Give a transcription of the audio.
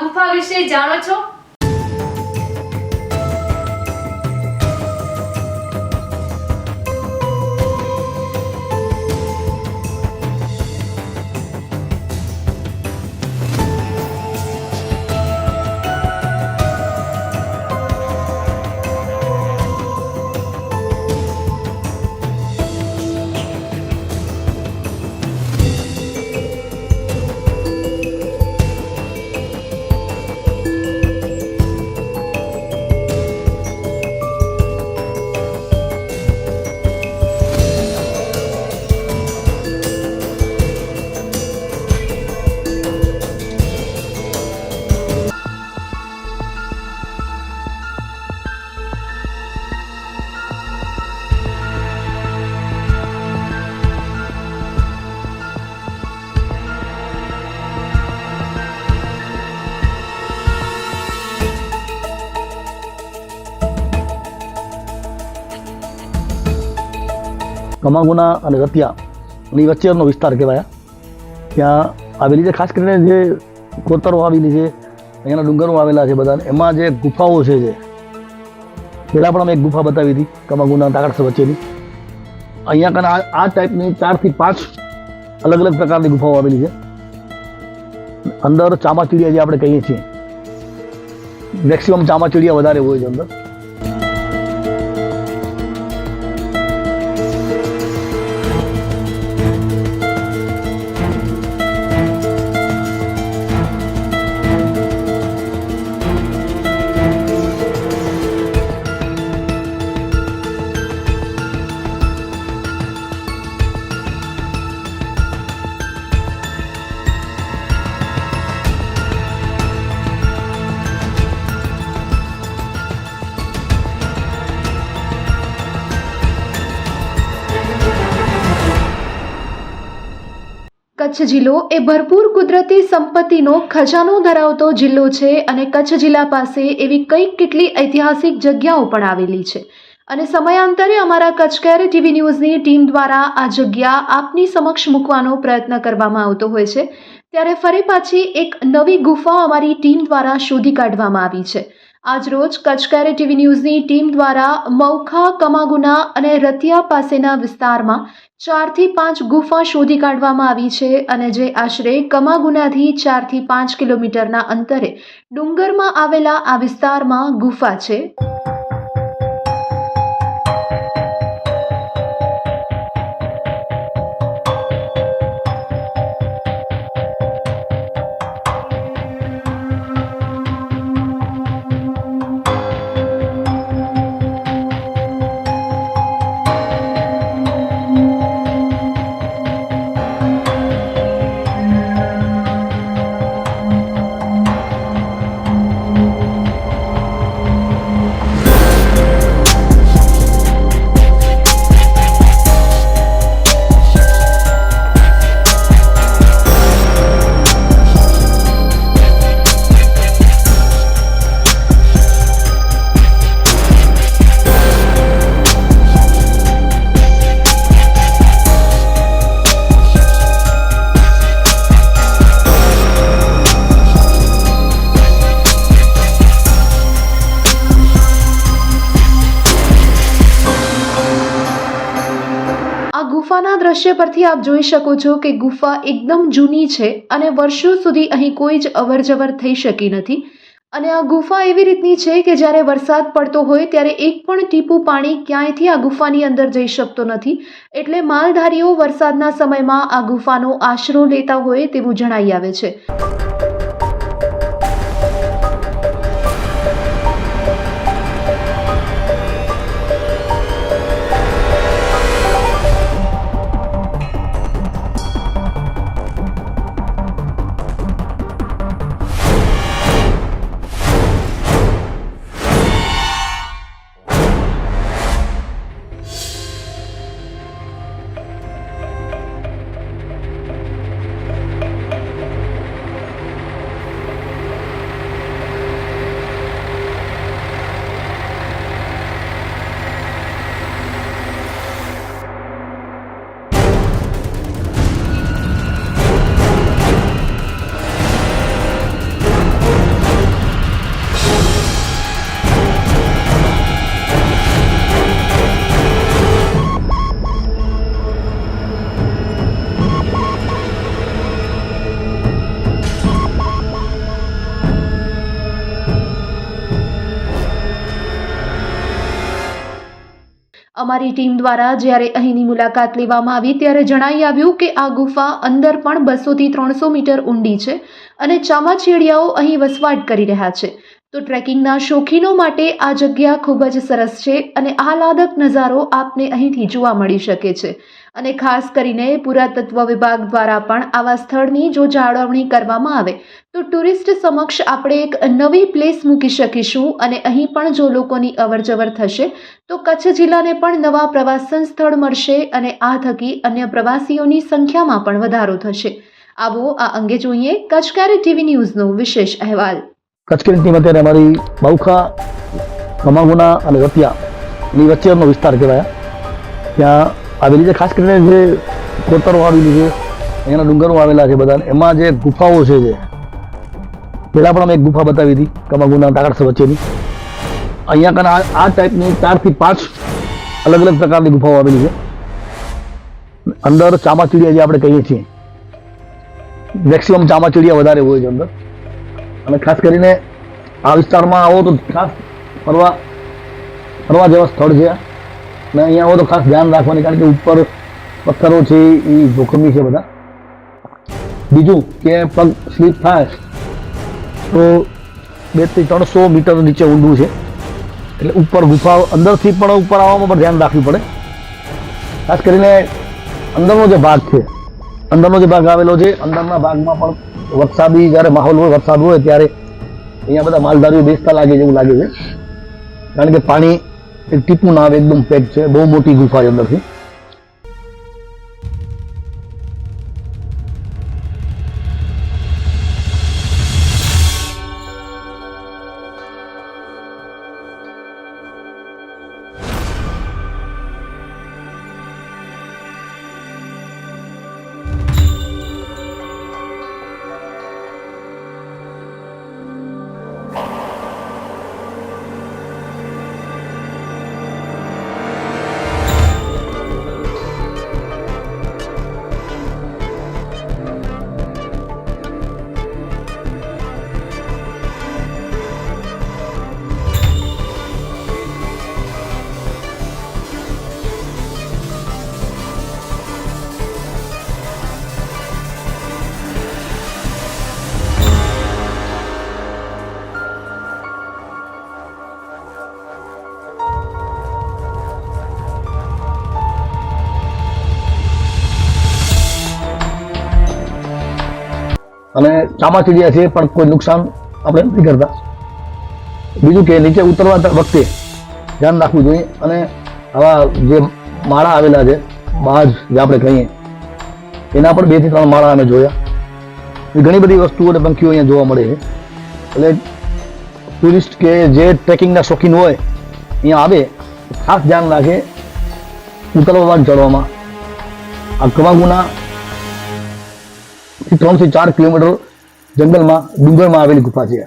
ગુફા વિશે જાણો છો? કમાગુના અને રતિયાની વચ્ચેનો વિસ્તાર કહેવાય. ત્યાં આવેલી છે, ખાસ કરીને જે કોતરો આવેલી છે, અહીંયાના ડુંગરો આવેલા છે બધા, એમાં જે ગુફાઓ છે, જે પહેલાં પણ અમે એક ગુફા બતાવી હતી કમાગુના ટાકરસર વચ્ચેની. અહીંયા કને આ ટાઈપની 4 થી 5 અલગ અલગ પ્રકારની ગુફાઓ આવેલી છે. અંદર ચામાચીડિયા જે આપણે કહીએ છીએ, મેક્સિમમ ચામાચીડિયા વધારે હોય છે અંદર. કચ્છ જિલ્લો એ ભરપૂર કુદરતી સંપત્તિનો ખજાનો ધરાવતો જિલ્લો છે અને કચ્છ જિલ્લા પાસે એવી કેટલી ઐતિહાસિક જગ્યાઓ પણ આવેલી છે અને સમયાંતરે અમારા કચ્છ કેર ટીવી ન્યૂઝની ટીમ દ્વારા આ જગ્યા આપની સમક્ષ મૂકવાનો પ્રયત્ન કરવામાં આવતો હોય છે. ત્યારે ફરી પાછી એક નવી ગુફા અમારી ટીમ દ્વારા શોધી કાઢવામાં આવી છે. આજરોજ કચ્છ કેર ટીવી ન્યૂઝની ટીમ દ્વારા મૌખા, કમાગુના અને રતિયા પાસેના વિસ્તારમાં 4 થી 5 ગુફા શોધી કાઢવામાં આવી છે અને જે આશરે કમાગુનાથી 4 થી 5 કિલોમીટરના અંતરે ડુંગરમાં આવેલા આ વિસ્તારમાં ગુફા છે. ગુફાના દ્રશ્ય પરથી આપ જોઈ શકો છો કે ગુફા એકદમ જૂની છે અને વર્ષો સુધી અહીં કોઈ જ અવરજવર થઈ શકી નથી અને આ ગુફા એવી રીતની છે કે જ્યારે વરસાદ પડતો હોય ત્યારે એક પણ ટીપું પાણી ક્યાંયથી આ ગુફાની અંદર જઈ શકતો નથી. એટલે માલધારીઓ વરસાદના સમયમાં આ ગુફાનો આશરો લેતા હોય તેવું જણાઈ આવે છે. અમારી ટીમ દ્વારા જ્યારે અહીંની મુલાકાત લેવામાં આવી ત્યારે જણાઈ આવ્યું કે આ ગુફા અંદર પણ 200 થી 300 મીટર ઊંડી છે અને ચામાચીડિયાઓ અહીં વસવાટ કરી રહ્યા છે. તો ટ્રેકિંગના શોખીનો માટે આ જગ્યા ખૂબ જ સરસ છે અને આહલાદક નજારો આપને અહીંથી જોવા મળી શકે છે. અને ખાસ કરીને પુરાતત્વ વિભાગ દ્વારા પણ આવા સ્થળની જો જાળવણી કરવામાં આવે તો ટુરિસ્ટ સમક્ષ આપણે એક નવી પ્લેસ મૂકી શકીશું અને અહીં પણ જો લોકોની અવરજવર થશે તો કચ્છ જિલ્લાને પણ નવા પ્રવાસન સ્થળ મળશે અને આ થકી અન્ય પ્રવાસીઓની સંખ્યામાં પણ વધારો થશે. આવો આ અંગે જોઈએ કચ્છકેર ટીવી ન્યૂઝનો વિશેષ અહેવાલ. કચ્છ કેરી ટીમ અત્યારે અમારી બાઉખા, કમાગુના અને રતિયાની વચ્ચેનો વિસ્તાર કહેવાય. ત્યાં આવેલી છે, ખાસ કરીને જે કોતરો આવેલી છે, અહીંયાના ડુંગરો આવેલા છે બધા, એમાં જે ગુફાઓ છે જે પહેલાં પણ અમે એક ગુફા બતાવી હતી કમાગુના ટાકરસ વચ્ચેની. અહીંયા કને આ ટાઈપની 4 થી 5 અલગ અલગ પ્રકારની ગુફાઓ આવેલી છે. અંદર ચામાચીડિયા જે આપણે કહીએ છીએ, મેક્સિમમ ચામાચીડિયા વધારે હોય છે અંદર. અને ખાસ કરીને આ વિસ્તારમાં આવો તો ખાસ ફરવા જેવા સ્થળ છે. અને અહીંયા આવો તો ખાસ ધ્યાન રાખવાની, કારણ કે ઉપર પથ્થરો છે એ જોખમી છે બધા. બીજું કે પગ સ્લીપ થાય તો 200 થી 300 મીટર નીચે ઊંડું છે, એટલે ઉપર ગુફા અંદરથી પણ ઉપર આવવામાં પણ ધ્યાન રાખવું પડે. ખાસ કરીને અંદરનો જે ભાગ છે, અંદરનો જે ભાગ આવેલો છે, અંદરના ભાગમાં પણ વરસાદી જ્યારે માહોલ હોય, વરસાદ હોય ત્યારે અહીંયા બધા માલધારીઓ બેસતા લાગે છે એવું લાગે છે, કારણ કે પાણી એક ટીપું ના આવે, એકદમ પેક છે. બહુ મોટી ગુફા છે અંદરથી. અને ચામાચીડિયા છે પણ કોઈ નુકસાન આપણે નથી કરતા. બીજું કે નીચે ઉતરવા વખતે ધ્યાન રાખવું જોઈએ. અને આવા જે માળા આવેલા છે, બાજ જે આપણે કહીએ, એના પર 2 થી 3 માળા અમે જોયા. ઘણી બધી વસ્તુઓ અને પંખીઓ અહીંયા જોવા મળે છે. એટલે ટુરિસ્ટ કે જે ટ્રેકિંગના શોખીન હોય અહીંયા આવે, ખાસ ધ્યાન રાખે ઉતરવામાં ચડવામાં. આ કમાગુના 3 થી 4 કિલોમીટર જંગલમાં, ડુંગરમાં આવેલી ગુફા છે.